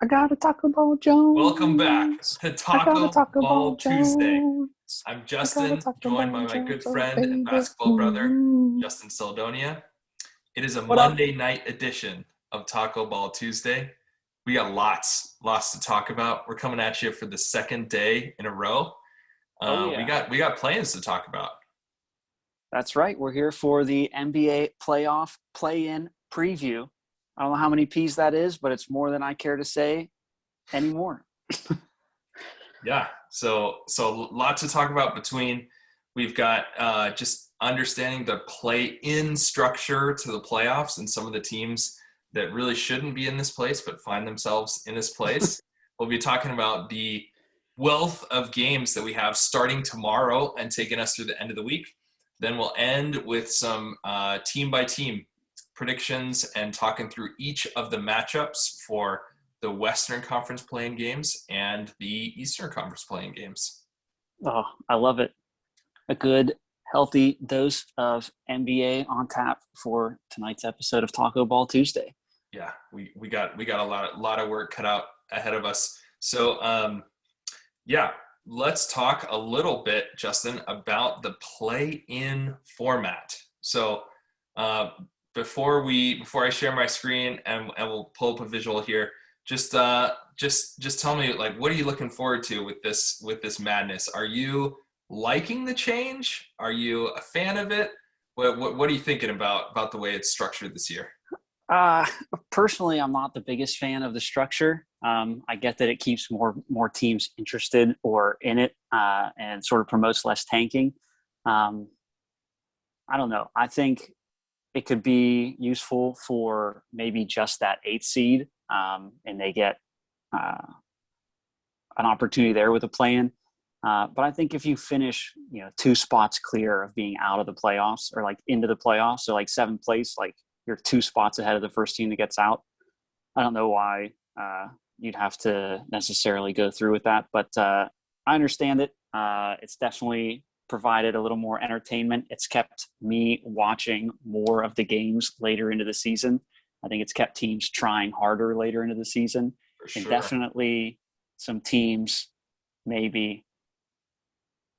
I got a Taco Bell Welcome back Jones. to I got a Taco Taco Bell Ball Tuesday. Jones. I'm I got a Justin, Taco joined Bell by my good Jones, oh friend and baby. basketball brother, Mm. Justin Saldonia. It is a What up? Monday night edition of Taco Ball Tuesday. We got lots to talk about. We're coming at you for the second day in a row. Oh We yeah, got plans to talk about. that's right. We're here for the NBA playoff play-in preview. I don't know how many P's that is, but it's more than I care to say anymore. Yeah, so lots to talk about between. We've got just understanding the play-in structure to the playoffs and some of the teams that really shouldn't be in this place but find themselves in this place. We'll be talking about the wealth of games that we have starting tomorrow and taking us through the end of the week. Then we'll end with some team-by-team predictions and talking through each of the matchups for the Western Conference playing games and the Eastern Conference playing games. Oh, I love it. A good, healthy dose of NBA on tap for tonight's episode of Taco Ball Tuesday. Yeah, we got a lot of work cut out ahead of us. So yeah, let's talk a little bit, Justin, about the play-in format. So before I share my screen and we'll pull up a visual here, just tell me, like, what are you looking forward to with this madness? Are you liking the change? Are you a fan of it? What are you thinking about the way it's structured this year? Uh, Personally, I'm not the biggest fan of the structure. I get that it keeps more teams interested or in it, and sort of promotes less tanking. Um, I don't know. I think it could be useful for maybe just that eighth seed, and they get uh, an opportunity there with a play-in. But I think if you finish, two spots clear of being out of the playoffs or like into the playoffs, so like seventh place, like you're two spots ahead of the first team that gets out. I don't know why you'd have to necessarily go through with that, but I understand it. It's definitely provided a little more entertainment. It's kept me watching more of the games later into the season. I think it's kept teams trying harder later into the season, For and sure. definitely some teams maybe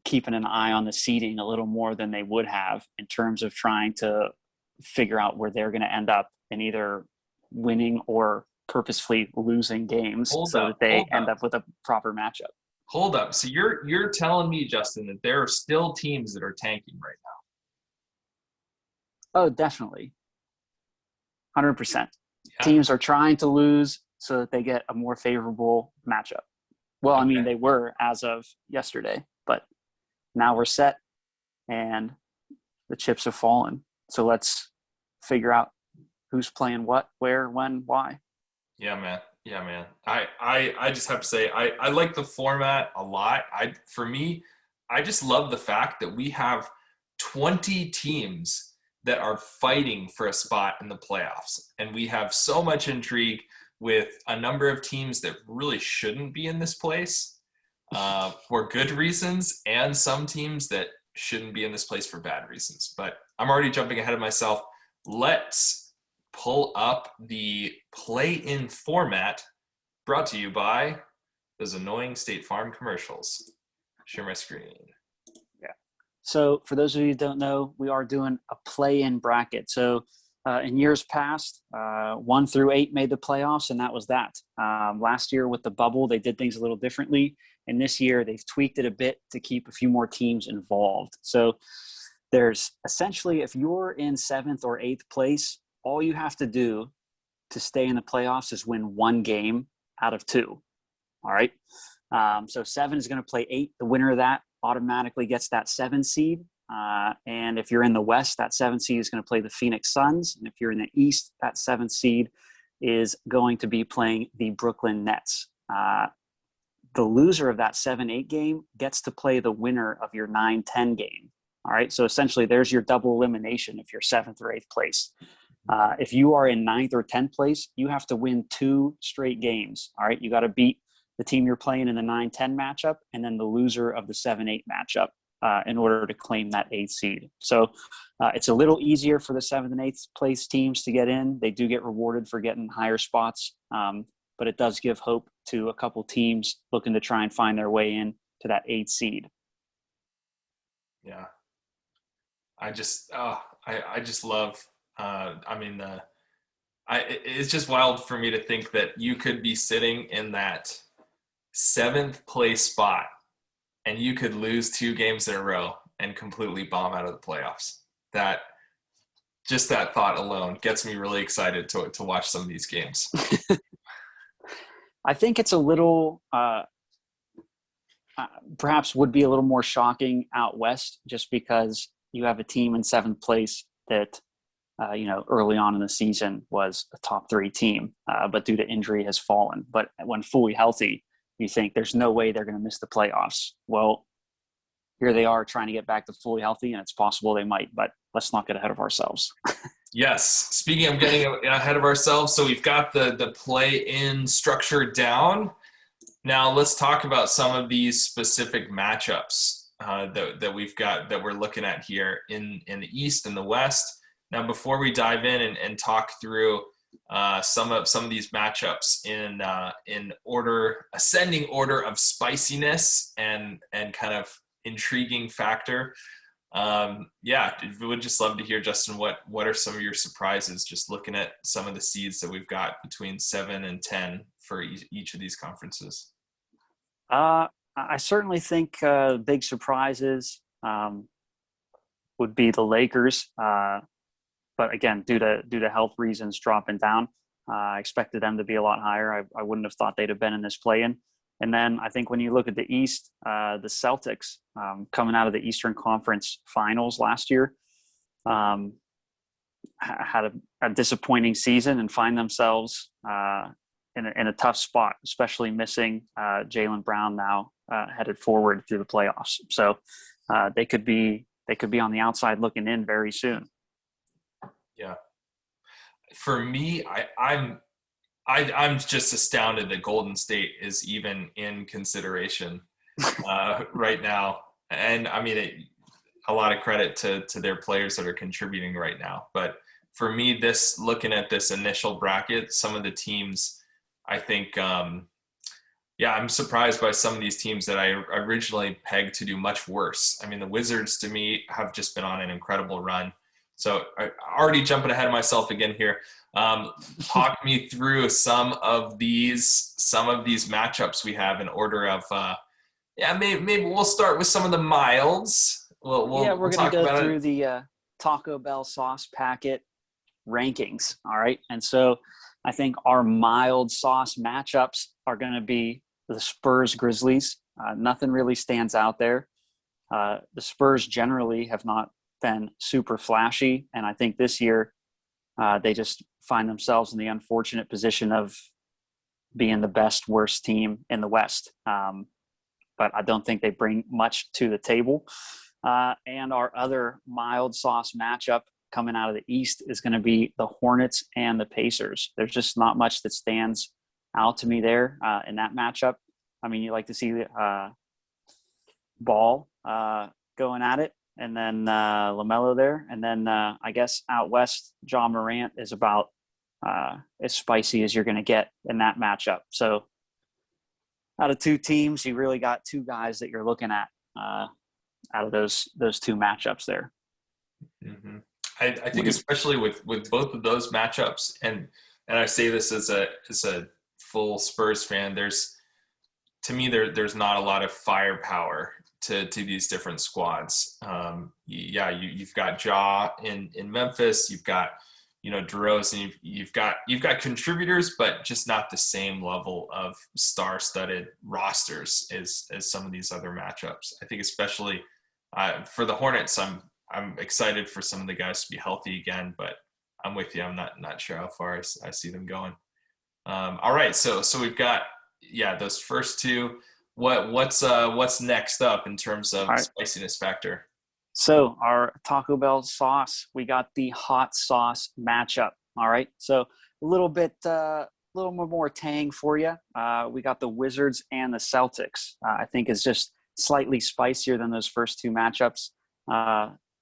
keeping an eye on the seeding a little more than they would have in terms of trying to figure out where they're going to end up in either winning or purposefully losing games Hold so up, that they hold end up, up with a proper matchup. hold up. So you're telling me, Justin, that there are still teams that are tanking right Oh, definitely. 100%. now? Teams are trying to lose so that they get a more favorable matchup. Well, Yeah. I mean, Okay. they were as of yesterday, but now we're set and the chips have fallen. So let's figure out who's playing what, where, when, why. Yeah, man. Yeah, man. I just have to say I like the format a lot. For me, I just love the fact that we have 20 teams that are fighting for a spot in the playoffs. And we have so much intrigue with a number of teams that really shouldn't be in this place for good reasons, and some teams that shouldn't be in this place for bad reasons. But I'm already jumping ahead of myself. Let's pull up the play-in format brought to you by those annoying State Farm commercials. Share my screen. Yeah. So for those of you who don't know, we are doing a play-in bracket. So in years past, 1 through 8 made the playoffs, and that was that. Last year with the bubble, they did things a little differently. And this year, they've tweaked it a bit to keep a few more teams involved. So there's essentially, if you're in seventh or eighth place, all you have to do to stay in the playoffs is win one game out of two. All right. So 7 is going to play 8. The winner of that automatically gets that 7 seed. And if you're in the West, that 7 seed is going to play the Phoenix Suns. And if you're in the East, that 7 seed is going to be playing the Brooklyn Nets. The loser of that 7-8 game gets to play the winner of your 9-10 game. All right. So essentially, there's your double elimination if you're 7th or 8th place. If you are in 9th or 10th place, you have to win 2 straight games. All right. You got to beat the team you're playing in the 9-10 matchup and then the loser of the 7-8 matchup in order to claim that 8th seed. So it's a little easier for the 7th and 8th place teams to get in. They do get rewarded for getting higher spots. but it does give hope to a couple teams looking to try and find their way in to that 8th seed. Yeah. I just love, I mean, it's just wild for me to think that you could be sitting in that 7th place spot and you could lose 2 games in a row and completely bomb out of the playoffs. That just that thought alone gets me really excited to watch some of these games. I think it's a little, perhaps would be a little more shocking out west, just because you have a team in 7th place that, early on in the season was a top 3 team, but due to injury has fallen. But when fully healthy, you think there's no way they're going to miss the playoffs. Well, here they are trying to get back to fully healthy, and it's possible they might, but let's not get ahead of ourselves. Yes. Speaking of getting ahead of ourselves, so we've got the play-in structure down. Now let's talk about some of these specific matchups that we've got that we're looking at here in the East and the West. Now, before we dive in and talk through some of these matchups in order, ascending order of spiciness and kind of intriguing factor, we would just love to hear, Justin, what are some of your surprises just looking at some of the seeds that we've got between 7 and 10 for each of these conferences? I certainly think big surprises would be the Lakers, but again, due to health reasons, dropping down. I expected them to be a lot higher. I wouldn't have thought they'd have been in this play-in. And then I think when you look at the East, the Celtics coming out of the Eastern Conference Finals last year had a disappointing season and find themselves in a tough spot, especially missing Jaylen Brown now headed forward through the playoffs. So they could be on the outside looking in very soon. Yeah. For me, I'm just astounded that Golden State is even in consideration right now. And I mean, a lot of credit to their players that are contributing right now. But for me, looking at this initial bracket, some of the teams, I think, I'm surprised by some of these teams that I originally pegged to do much worse. I mean, the Wizards to me have just been on an incredible run. So already jumping ahead of myself again here. Talk me through some of these matchups we have in order of maybe we'll start with some of the milds. We're going to go through it. the Taco Bell sauce packet rankings. All right, and so I think our mild sauce matchups are going to be the Spurs Grizzlies. Nothing really stands out there. The Spurs generally have not been super flashy, and I think this year they just find themselves in the unfortunate position of being the best worst team in the West. But I don't think they bring much to the table. And our other mild sauce matchup coming out of the East is going to be the Hornets and the Pacers. There's just not much that stands out to me there in that matchup. I mean, you like to see Ball going at it, and then LaMelo there. And then I guess out west, John Morant is about as spicy as you're going to get in that matchup. So out of 2 teams, you really got 2 guys that you're looking at out of those 2 matchups there. Mm-hmm. I think especially with both of those matchups, and I say this as a full Spurs fan, there's not a lot of firepower to these different squads. You've got Ja in Memphis, you've got DeRozan, you've got contributors, but just not the same level of star-studded rosters as some of these other matchups. I think especially for the Hornets, I'm excited for some of the guys to be healthy again, but I'm with you. I'm not sure how far I see them going. All right, so we've got those first 2. What's next up in terms of spiciness factor? So our Taco Bell sauce, we got the hot sauce matchup. All right, so a little more tang for you. We got the Wizards and the Celtics. I think is just slightly spicier than those first 2 matchups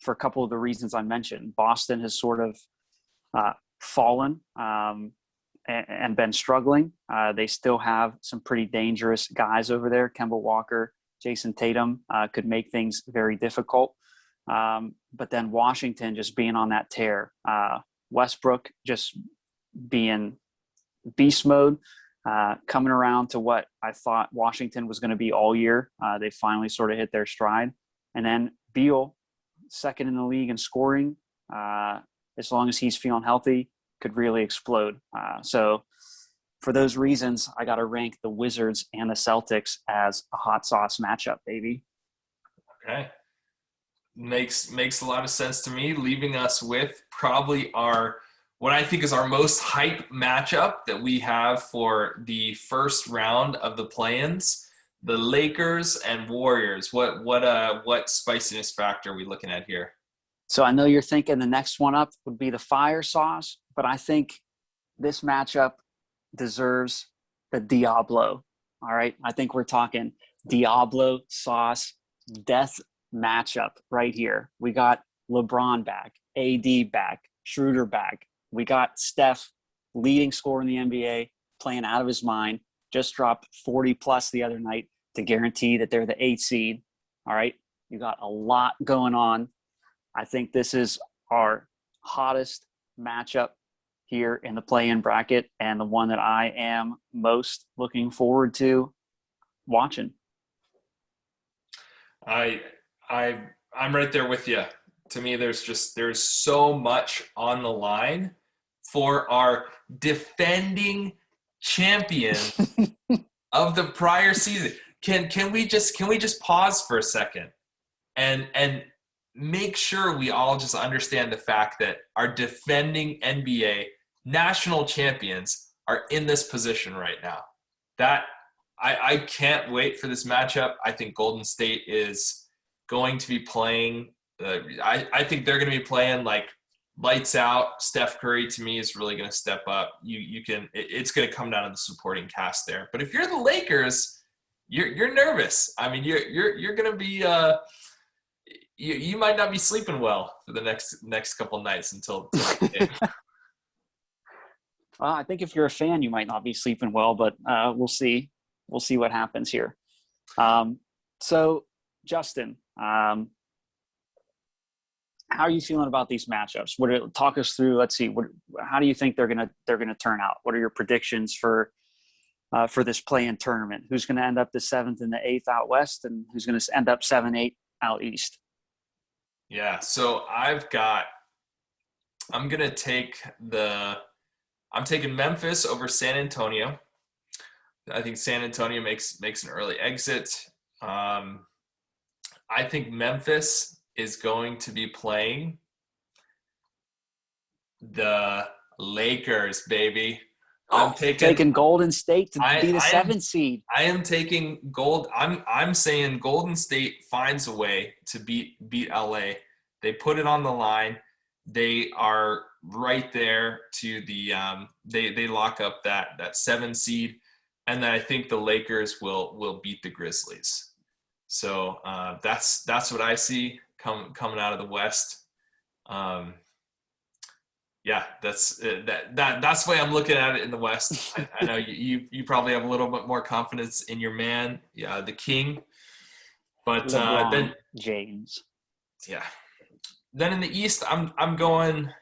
for a couple of the reasons I mentioned. Boston has sort of fallen and been struggling. They still have some pretty dangerous guys over there. Kemba Walker, Jason Tatum could make things very difficult. But then Washington just being on that tear. Westbrook just being beast mode, coming around to what I thought Washington was going to be all year. They finally sort of hit their stride. And then Beal, second in the league in scoring, as long as he's feeling healthy, could really explode. So for those reasons, I got to rank the Wizards and the Celtics as a hot sauce matchup, baby. Okay. Makes a lot of sense to me, leaving us with probably what I think is our most hype matchup that we have for the first round of the play-ins, the Lakers and Warriors. What spiciness factor are we looking at here? So I know you're thinking the next one up would be the fire sauce, but I think this matchup deserves the Diablo. All right. I think we're talking Diablo sauce death matchup right here. We got LeBron back, AD back, Schroeder back. We got Steph, leading scorer in the NBA, playing out of his mind, just dropped 40 plus the other night to guarantee that they're the 8th seed. All right. You got a lot going on. I think this is our hottest matchup here in the play-in bracket and the one that I am most looking forward to watching. I'm right there with you. To me, there's so much on the line for our defending champion of the prior season. Can we just pause for a second and make sure we all just understand the fact that our defending NBA national champions are in this position right now. That I can't wait for this matchup. I think Golden State is going to be playing. I think they're going to be playing like lights out. Steph Curry to me is really going to step up. It's going to come down to the supporting cast there. But if you're the Lakers, you're nervous. I mean, you're going to be. You might not be sleeping well for the next couple of nights until the game. I think if you're a fan, you might not be sleeping well, but we'll see. We'll see what happens here. So, Justin, how are you feeling about these matchups? Talk us through? Let's see. How do you think they're gonna turn out? What are your predictions for this play-in tournament? Who's going to end up the 7th and the 8th out west, and who's going to end up 7-8 out east? Yeah, so I'm taking Memphis over San Antonio. I think San Antonio makes an early exit. I think Memphis is going to be playing the Lakers, baby. I'm taking Golden State to be the 7th seed. I am taking gold. I'm saying Golden State finds a way to beat LA. They put it on the line. They are right there to the they lock up that 7 seed, and then I think the Lakers will beat the Grizzlies. So that's what I see coming out of the West. Yeah, that's the way I'm looking at it in the West. I know you probably have a little bit more confidence in your man, the King, but then James. Yeah. Then in the East, I'm gonna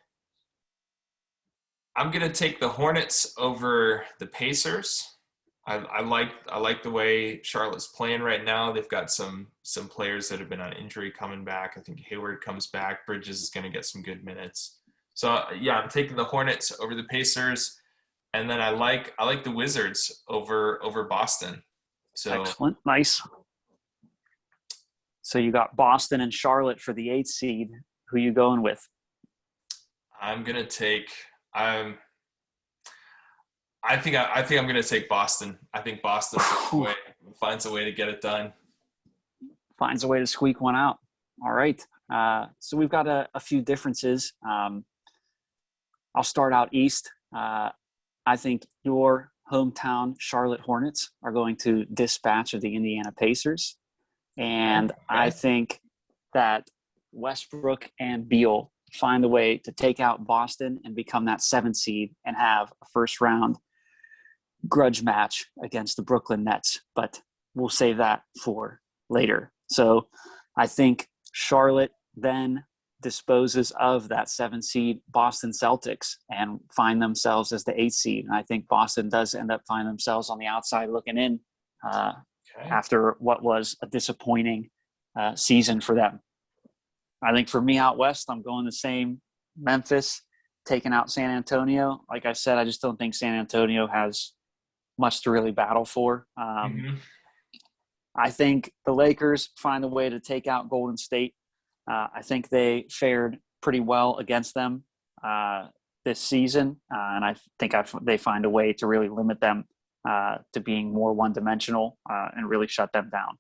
take the Hornets over the Pacers. I like the way Charlotte's playing right now. They've got some players that have been on injury coming back. I think Hayward comes back. Bridges is going to get some good minutes. So yeah, I'm taking the Hornets over the Pacers, and then I like the Wizards over Boston. So excellent, nice. So you got Boston and Charlotte for the 8th seed. Who you going with? I'm gonna take. I think I'm gonna take Boston. I think Boston finds a way to get it done. Finds a way to squeak one out. All right. So we've got a few differences. I'll start out east. I think your hometown Charlotte Hornets are going to dispatch of the Indiana Pacers. And I think that Westbrook and Beal find a way to take out Boston and become that 7th seed and have a first round grudge match against the Brooklyn Nets. But we'll save that for later. So I think Charlotte then disposes of that 7th seed Boston Celtics and find themselves as the 8th seed. And I think Boston does end up finding themselves on the outside looking in after what was a disappointing season for them. I think for me out west, I'm going the same. Memphis taking out San Antonio. Like I said, I just don't think San Antonio has much to really battle for. I think the Lakers find a way to take out Golden State. I think they fared pretty well against them this season, and I think they find a way to really limit them to being more one-dimensional and really shut them down.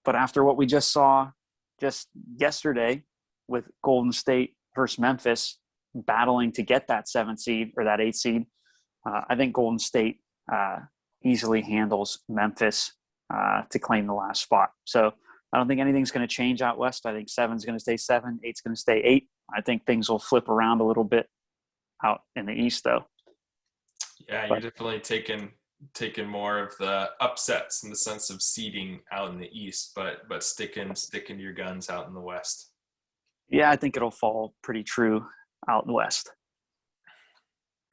But after what we just saw just yesterday with Golden State versus Memphis battling to get that 7th seed or that 8th seed, I think Golden State easily handles Memphis to claim the last spot. So I don't think anything's going to change out west. I think 7's going to stay 7, 8's going to stay 8. I think things will flip around a little bit out in the east, though. Yeah, you're definitely taking more of the upsets in the sense of seeding out in the east, but sticking to your guns out in the west. Yeah, I think it'll fall pretty true out in the west.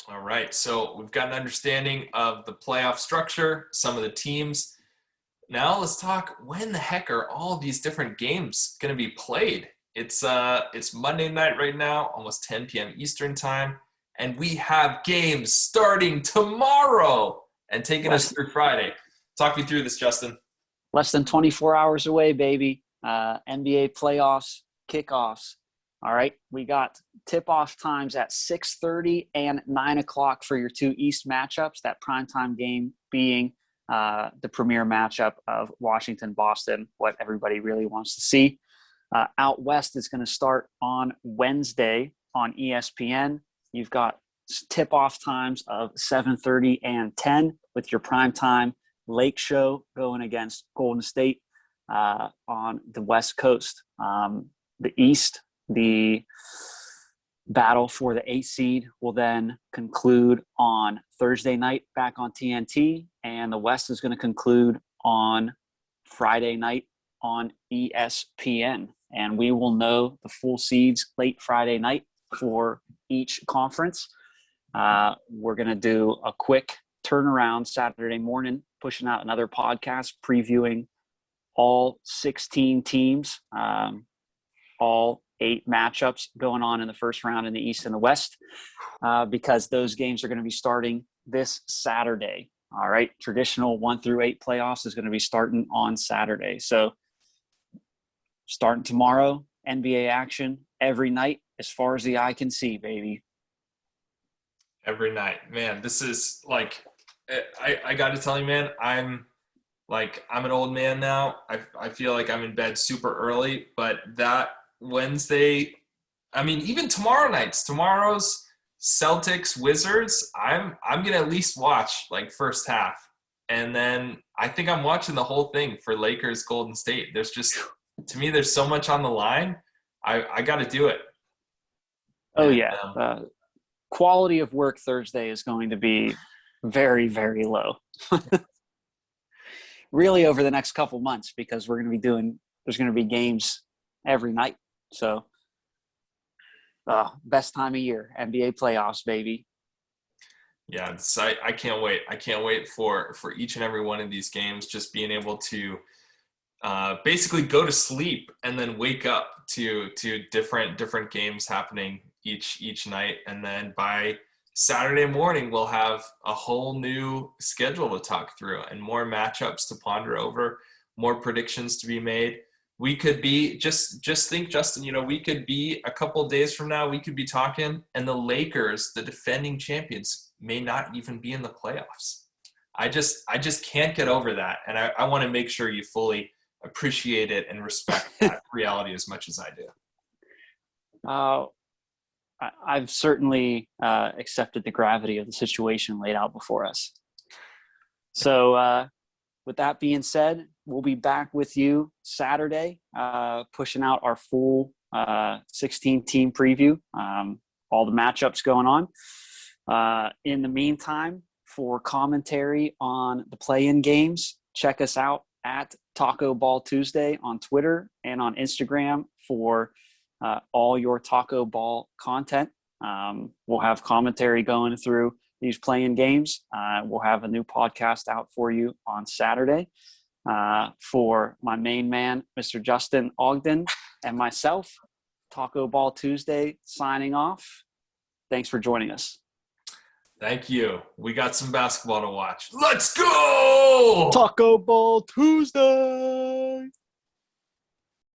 All right, so we've got an understanding of the playoff structure, some of the teams. Now let's talk, when the heck are all these different games going to be played? It's Monday night right now, almost 10 p.m. Eastern time, and we have games starting tomorrow and taking us through Friday. Talk me through this, Justin. Less than 24 hours away, baby. NBA playoffs, kickoffs. All right, we got tip-off times at 6:30 and 9 o'clock for your two East matchups, that primetime game being the premier matchup of Washington-Boston, what everybody really wants to see. Out west is going to start on Wednesday on ESPN. You've got tip-off times of 7:30 and 10 with your primetime Lake Show going against Golden State on the West Coast. The East, the battle for the 8th seed will then conclude on Thursday night back on TNT, and the West is going to conclude on Friday night on ESPN. And we will know the full seeds late Friday night for each conference. We're going to do a quick turnaround Saturday morning, pushing out another podcast previewing all 16 teams, all 8 matchups going on in the first round in the East and the West, because those games are going to be starting this Saturday. All right. Traditional 1 through 8 playoffs is going to be starting on Saturday. So starting tomorrow, NBA action every night as far as the eye can see, baby. Every night, man. This is like, I got to tell you, man, I'm an old man now. I feel like I'm in bed super early, but that Wednesday, I mean, even tomorrow's Celtics Wizards, I'm gonna at least watch like first half, and then I think I'm watching the whole thing for Lakers Golden State. There's just, to me, there's so much on the line. I got to do it. Oh, yeah. Quality of work Thursday is going to be very, very low. Really over the next couple months, because there's going to be games every night. So best time of year, NBA playoffs, baby. Yeah, I can't wait. I can't wait for each and every one of these games, just being able to basically go to sleep and then wake up to different games happening each night. And then by Saturday morning, we'll have a whole new schedule to talk through and more matchups to ponder over, more predictions to be made. We could be, just think, Justin, we could be a couple of days from now, we could be talking, and the Lakers, the defending champions, may not even be in the playoffs. I just can't get over that. And I want to make sure you fully appreciate it and respect that reality as much as I do. I've certainly accepted the gravity of the situation laid out before us. So with that being said, we'll be back with you Saturday, pushing out our full 16-team preview, all the matchups going on. In the meantime, for commentary on the play-in games, check us out at Taco Ball Tuesday on Twitter and on Instagram for all your Taco Ball content. We'll have commentary going through these play-in games. We'll have a new podcast out for you on Saturday. For my main man, Mr. Justin Ogden, and myself, Taco Ball Tuesday signing off. Thanks for joining us. Thank you. We got some basketball to watch. Let's go! Taco Ball Tuesday!